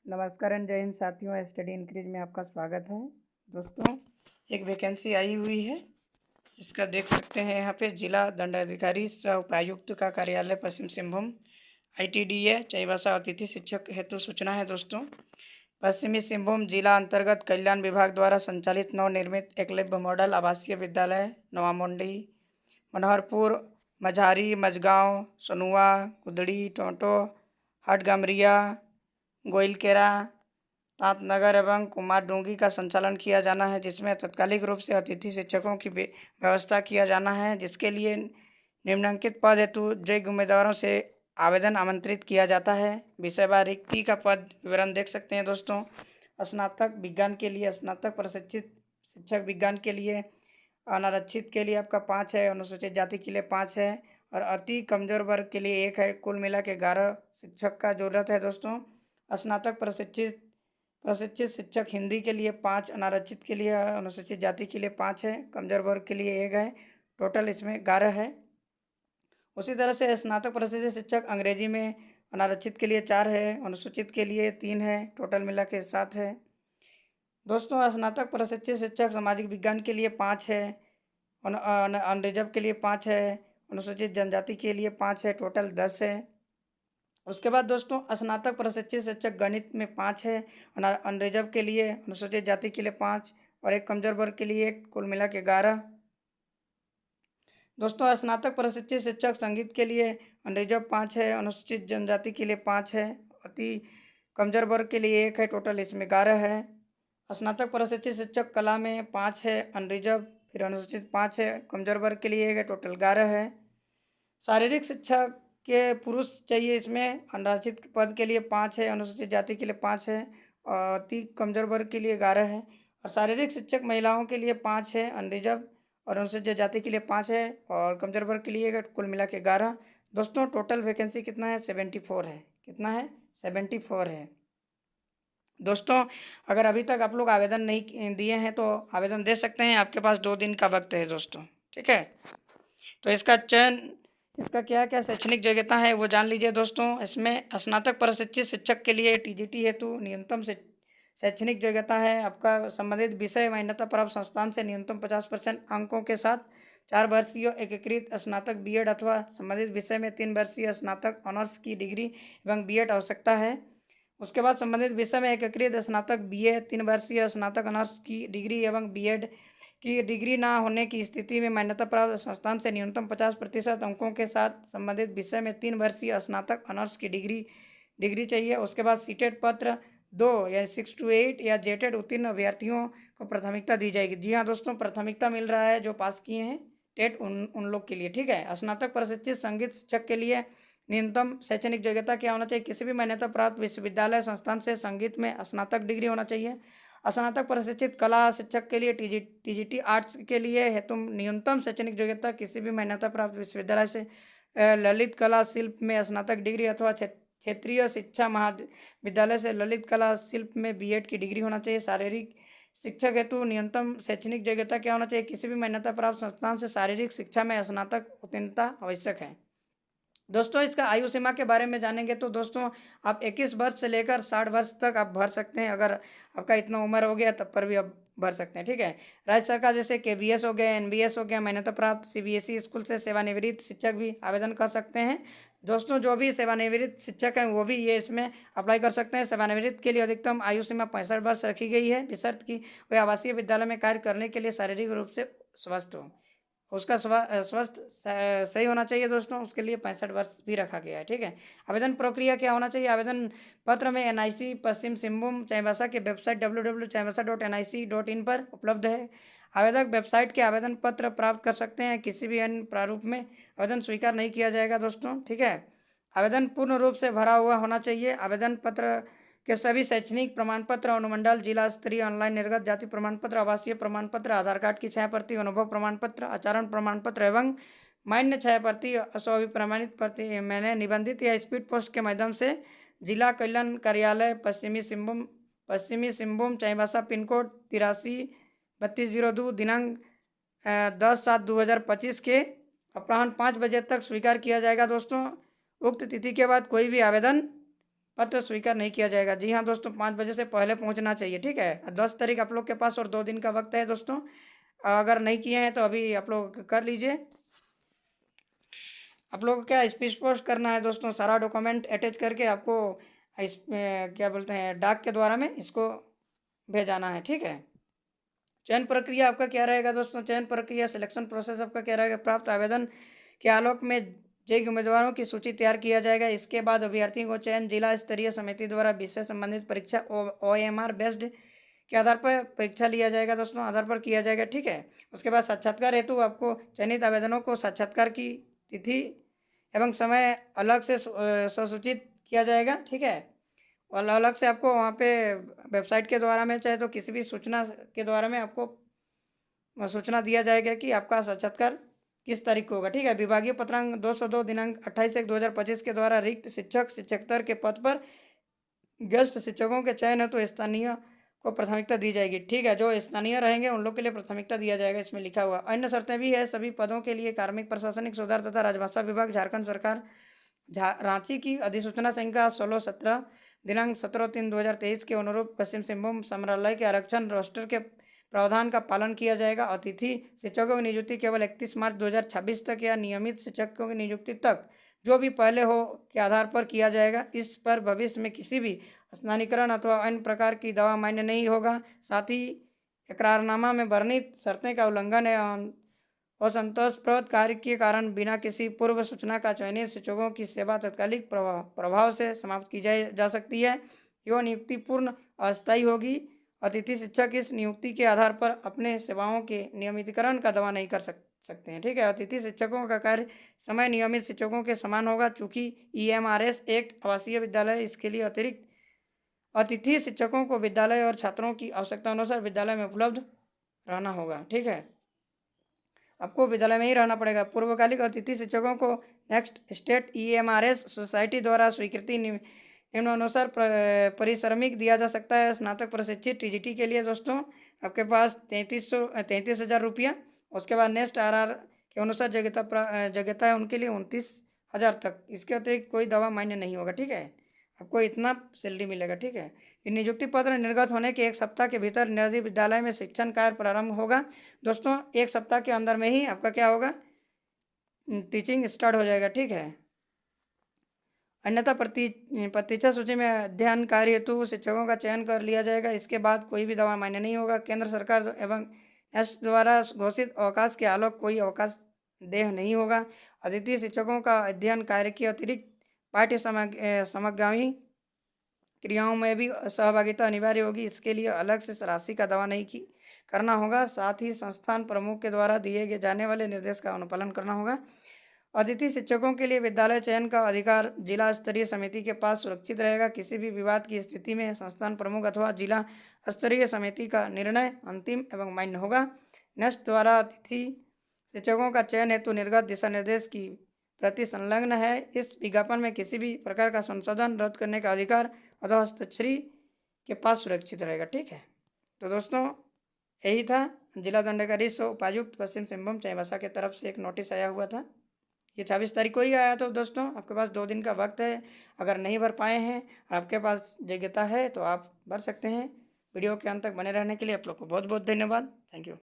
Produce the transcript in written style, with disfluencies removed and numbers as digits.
नमस्कार एंड जय हिंद साथियों, स्टडी इंक्रीज में आपका स्वागत है। दोस्तों, एक वैकेंसी आई हुई है जिसका देख सकते हैं यहाँ पे जिला दंडाधिकारी सह उपायुक्त का कार्यालय पश्चिम सिंहभूम ITDA चाईबासा अतिथि शिक्षक हेतु सूचना है। दोस्तों, पश्चिमी सिंहभूम जिला अंतर्गत कल्याण विभाग द्वारा संचालित नवनिर्मित एकलव्य मॉडल आवासीय विद्यालय नवामुंडी, मनोहरपुर, मझारी, मझगांव, सोनुआ, कुदड़ी, टोंटो, हटगामरिया, गोइलकेरा, तांतनगर एवं कुमारडूंगी का संचालन किया जाना है, जिसमें तात्कालिक रूप से अतिथि शिक्षकों की व्यवस्था किया जाना है, जिसके लिए निम्नलिखित पद हेतु योग्य उम्मीदवारों से आवेदन आमंत्रित किया जाता है। विषयवार रिक्ति का पद विवरण देख सकते हैं। दोस्तों, स्नातक विज्ञान के लिए, स्नातक प्रशिक्षित शिक्षक विज्ञान के लिए, अनारक्षित के लिए आपका 5 है, अनुसूचित जाति के लिए 5 है और अति कमजोर वर्ग के लिए 1 है। कुल मिला के 11 शिक्षक का जरूरत है। दोस्तों, स्नातक प्रशिक्षित शिक्षक हिंदी के लिए 5, अनारक्षित के लिए, अनुसूचित जाति के लिए 5 है, कमजोर वर्ग के लिए 1 है। टोटल इसमें 11 है। उसी तरह से स्नातक प्रशिक्षित शिक्षक अंग्रेजी में अनारक्षित के लिए 4 है, अनुसूचित के लिए 3 है, टोटल मिला के 7 है। दोस्तों, स्नातक प्रशिक्षित शिक्षक सामाजिक विज्ञान के लिए 5 है, अनरिजर्व के लिए 5 है, अनुसूचित जनजाति के लिए 5 है, टोटल 10 है। उसके बाद दोस्तों, स्नातक प्रशिक्षित शिक्षक गणित में 5 है, अनरिजर्व के लिए, अनुसूचित जाति के लिए 5 और एक कमजोर वर्ग के लिए 1, कुल मिला के 11। दोस्तों, स्नातक प्रशिक्षित शिक्षक संगीत के लिए अनरिजर्व 5 है, अनुसूचित जनजाति के लिए 5 है, अति कमजोर वर्ग के लिए 1 है, टोटल इसमें 11 है। स्नातक प्रशिक्षित शिक्षक कला में 5 है, अनरिजर्व, फिर अनुसूचित 5 है, कमजोर वर्ग के लिए 1 है, टोटल 11 है। शारीरिक शिक्षा के पुरुष चाहिए, इसमें अनारक्षित पद के लिए 5 है, अनुसूचित जाति के लिए 5 है और अति कमजोर वर्ग के लिए 11 है। और शारीरिक शिक्षक महिलाओं के लिए 5 है, अनरिजर्व और अनुसूचित जाति के लिए 5 है और कमजोर वर्ग के लिए कुल मिला के 11। दोस्तों, टोटल वैकेंसी कितना है? 74 है। कितना है? 74 है। दोस्तों, अगर अभी तक आप लोग आवेदन नहीं दिए हैं तो आवेदन दे सकते हैं, आपके पास 2 दिन का वक्त है दोस्तों। ठीक है, तो इसका चयन, इसका क्या क्या शैक्षणिक योग्यता है वो जान लीजिए। दोस्तों, इसमें स्नातक प्रशिक्षित शिक्षक के लिए TGT हेतु न्यूनतम शैक्षणिक योग्यता है आपका संबंधित विषय मान्यता प्राप्त संस्थान से न्यूनतम 50% अंकों के साथ 4 वर्षीय एकीकृत स्नातक BEd अथवा संबंधित विषय में 3 वर्षीय स्नातक ऑनर्स की डिग्री एवं BEd आवश्यकता है। उसके बाद संबंधित विषय में एकीकृत स्नातक BA, 3 वर्षीय स्नातक ऑनर्स की डिग्री एवं BEd की डिग्री ना होने की स्थिति में मान्यता प्राप्त संस्थान से न्यूनतम 50% अंकों के साथ संबंधित विषय में 3 वर्षीय स्नातक ऑनर्स की डिग्री चाहिए। उसके बाद सीटेट पत्र 2 या 6 to 8 या जेटेड उत्तीर्ण अभ्यर्थियों को प्राथमिकता दी जाएगी। जी हाँ दोस्तों, प्राथमिकता मिल रहा है जो पास किए हैं टेट उन लोग के लिए। ठीक है, स्नातक प्रशिक्षित संगीत शिक्षक के लिए न्यूनतम शैक्षणिक योग्यता क्या होना चाहिए? किसी भी मान्यता प्राप्त विश्वविद्यालय संस्थान से संगीत में स्नातक डिग्री होना चाहिए। स्नातक प्रशिक्षित कला शिक्षक के लिए TGT आर्ट्स के लिए हेतु न्यूनतम शैक्षणिक योग्यता किसी भी मान्यता प्राप्त विश्वविद्यालय से ललित कला शिल्प में स्नातक डिग्री अथवा क्षेत्रीय शिक्षा महाविद्यालय से ललित कला शिल्प में BEd की डिग्री होना चाहिए। शारीरिक शिक्षक हेतु न्यूनतम शैक्षणिक योग्यता क्या होना चाहिए? किसी भी मान्यता प्राप्त संस्थान से शारीरिक शिक्षा में स्नातक उत्तीर्णता आवश्यक है। दोस्तों, इसका आयु सीमा के बारे में जानेंगे तो दोस्तों, आप 21 वर्ष से लेकर 60 वर्ष तक आप भर सकते हैं। अगर आपका इतना उम्र हो गया तब पर भी आप भर सकते हैं। ठीक है, राज्य सरकार जैसे KVS हो गया, NBS हो गया, मान्यता प्राप्त CBSE स्कूल से सेवानिवृत्त शिक्षक भी आवेदन कर सकते हैं। दोस्तों, जो भी सेवानिवृत्त शिक्षक हैं वो भी ये इसमें अप्लाई कर सकते हैं। सेवानिवृत्त के लिए अधिकतम आयु सीमा 65 वर्ष रखी गई है, बशर्ते कि वे आवासीय विद्यालय में कार्य करने के लिए शारीरिक रूप से स्वस्थ हो। उसका स्वस्थ सही होना चाहिए दोस्तों, उसके लिए 65 वर्ष भी रखा गया है। ठीक है, आवेदन प्रक्रिया क्या होना चाहिए? आवेदन पत्र में NIC पश्चिम सिंहभूम चाईबासा के वेबसाइट www.chaibasa.nic.in पर उपलब्ध है। आवेदक वेबसाइट के आवेदन पत्र प्राप्त कर सकते हैं, किसी भी अन्य प्रारूप में आवेदन स्वीकार नहीं किया जाएगा दोस्तों। ठीक है, आवेदन पूर्ण रूप से भरा हुआ होना चाहिए। आवेदन पत्र के सभी शैक्षणिक प्रमाण पत्र, अनुमंडल, जिला स्तरीय ऑनलाइन निर्गत जाति प्रमाण पत्र, आवासीय प्रमाण पत्र, आधार कार्ड की 6 प्रति, अनुभव प्रमाण पत्र, आचरण प्रमाण पत्र एवं मान्य 6 प्रति स्वअभिप्रमाणित प्रति मैंने निबंधित या स्पीड पोस्ट के माध्यम से जिला कल्याण कार्यालय पश्चिमी सिंहभूम चाईबासा, पिन कोड 833202, दिनांक 10/7/2025 के अपराह्न 5 बजे तक स्वीकार किया जाएगा। दोस्तों, उक्त तिथि के बाद कोई भी आवेदन पत्र स्वीकार नहीं किया जाएगा। जी हाँ दोस्तों, 5 बजे से पहले पहुंचना चाहिए, ठीक है। 10 तारीख आप लोग के पास और 2 दिन का वक्त है दोस्तों। अगर नहीं किए हैं तो अभी आप लोग कर लीजिए। आप लोग को क्या स्पीड पोस्ट करना है दोस्तों, सारा डॉक्यूमेंट अटैच करके आपको इस क्या बोलते हैं डाक के द्वारा में इसको भेजाना है, ठीक है। चयन प्रक्रिया आपका क्या रहेगा दोस्तों, चयन प्रक्रिया सिलेक्शन प्रोसेस आपका क्या रहेगा, प्राप्त आवेदन के आलोक में योग्य उम्मीदवारों की सूची तैयार किया जाएगा। इसके बाद अभ्यर्थियों को चयन जिला स्तरीय समिति द्वारा विषय संबंधित परीक्षा OMR बेस्ड के आधार पर परीक्षा लिया जाएगा दोस्तों, आधार पर किया जाएगा, ठीक है। उसके बाद साक्षात्कार हेतु आपको चयनित आवेदनों को साक्षात्कार की तिथि एवं समय अलग से सूचित किया जाएगा, ठीक है। और अलग से आपको वहाँ पे वेबसाइट के द्वारा में चाहे तो किसी भी सूचना के द्वारा में आपको सूचना दिया जाएगा कि आपका साक्षात्कार किस तारीख को होगा, ठीक है। विभागीय पत्रांक 202 दिनांक 28/1/2025 के द्वारा रिक्त शिक्षक शिक्षकेतर के पद पर गेस्ट शिक्षकों के चयन है तो स्थानीय को प्राथमिकता दी जाएगी, ठीक है। जो स्थानीय रहेंगे उन लोग के लिए प्राथमिकता दिया जाएगा, इसमें लिखा हुआ। अन्य शर्तें भी है सभी पदों के लिए कार्मिक प्रशासनिक सुधार तथा राजभाषा विभाग झारखंड सरकार रांची की अधिसूचना संख्या 1617 दिनांक 17/3/2023 के अनुरूप पश्चिम सिंहभूम समरालय के आरक्षण रोस्टर के प्रावधान का पालन किया जाएगा। अतिथि शिक्षकों की नियुक्ति केवल 31 मार्च 2026 तक या नियमित शिक्षकों की नियुक्ति तक जो भी पहले हो के आधार पर किया जाएगा। इस पर भविष्य में किसी भी स्नानीकरण अथवा अन्य प्रकार की दवा मान्य नहीं होगा। साथ ही इकरारनामा में वर्णित शर्तें का उल्लंघन है असंतोषप्रद कार्य के कारण बिना किसी पूर्व सूचना का चयनित शिक्षकों की सेवा तात्कालिक प्रभाव से समाप्त की जा सकती है। यह नियुक्ति पूर्ण अस्थायी होगी। अतिथि शिक्षक इस नियुक्ति के आधार पर अपने सेवाओं के नियमितीकरण का दावा नहीं कर सकते हैं, ठीक है। अतिथि शिक्षकों का कार्य समय नियमित शिक्षकों के समान होगा। चूंकि EMRS एक आवासीय विद्यालय, इसके लिए अतिरिक्त अतिथि शिक्षकों को विद्यालय और छात्रों की आवश्यकता अनुसार विद्यालय में उपलब्ध रहना होगा, ठीक है। आपको विद्यालय में ही रहना पड़ेगा। पूर्वकालिक अतिथि शिक्षकों को नेक्स्ट स्टेट EMRS सोसाइटी द्वारा स्वीकृति निम्नानुसार परिश्रमिक दिया जा सकता है। स्नातक प्रशिक्षित TGT के लिए दोस्तों आपके पास 33,000 रुपया। उसके बाद नेक्स्ट RR के अनुसार योग्यता है उनके लिए 29,000 तक। इसके अतिरिक्त कोई दवा मान्य नहीं होगा, ठीक है। आपको इतना सैलरी मिलेगा, ठीक है। नियुक्ति पत्र निर्गत होने के 1 सप्ताह के भीतर निजी विद्यालय में शिक्षण कार्य प्रारंभ होगा दोस्तों। 1 सप्ताह के अंदर में ही आपका क्या होगा, टीचिंग स्टार्ट हो जाएगा, ठीक है। अन्यथा प्रतीक्षा सूची में अध्ययन कार्य हेतु शिक्षकों का चयन कर लिया जाएगा। इसके बाद कोई भी दवा मान्य नहीं होगा। केंद्र सरकार एवं एस द्वारा घोषित अवकाश के आलोक कोई अवकाश देह नहीं होगा। अतिथि शिक्षकों का अध्ययन कार्य के अतिरिक्त पाठ्य समगामी क्रियाओं में भी सहभागिता अनिवार्य होगी। इसके लिए अलग से राशि का दावा नहीं करना होगा। साथ ही संस्थान प्रमुख के द्वारा दिए जाने वाले निर्देश का अनुपालन करना होगा। अतिथि शिक्षकों के लिए विद्यालय चयन का अधिकार जिला स्तरीय समिति के पास सुरक्षित रहेगा। किसी भी विवाद की स्थिति में संस्थान प्रमुख अथवा जिला स्तरीय समिति का निर्णय अंतिम एवं मान्य होगा। नेक्स्ट द्वारा अतिथि शिक्षकों का चयन हेतु निर्गत दिशा निर्देश की प्रति संलग्न है। इस विज्ञापन में किसी भी प्रकार का संशोधन रद्द करने का अधिकार अथवा हस्ताक्षरी के पास सुरक्षित रहेगा, ठीक है। तो दोस्तों यही था जिला दंडाधिकारी सो उपायुक्त पश्चिम सिंहभूम चाईबासा की तरफ से एक नोटिस आया हुआ था। ये 26 तारीख को ही आया। तो दोस्तों आपके पास 2 दिन का वक्त है। अगर नहीं भर पाए हैं और आपके पास योग्यता है तो आप भर सकते हैं। वीडियो के अंत तक बने रहने के लिए आप लोग को बहुत बहुत धन्यवाद। Thank you.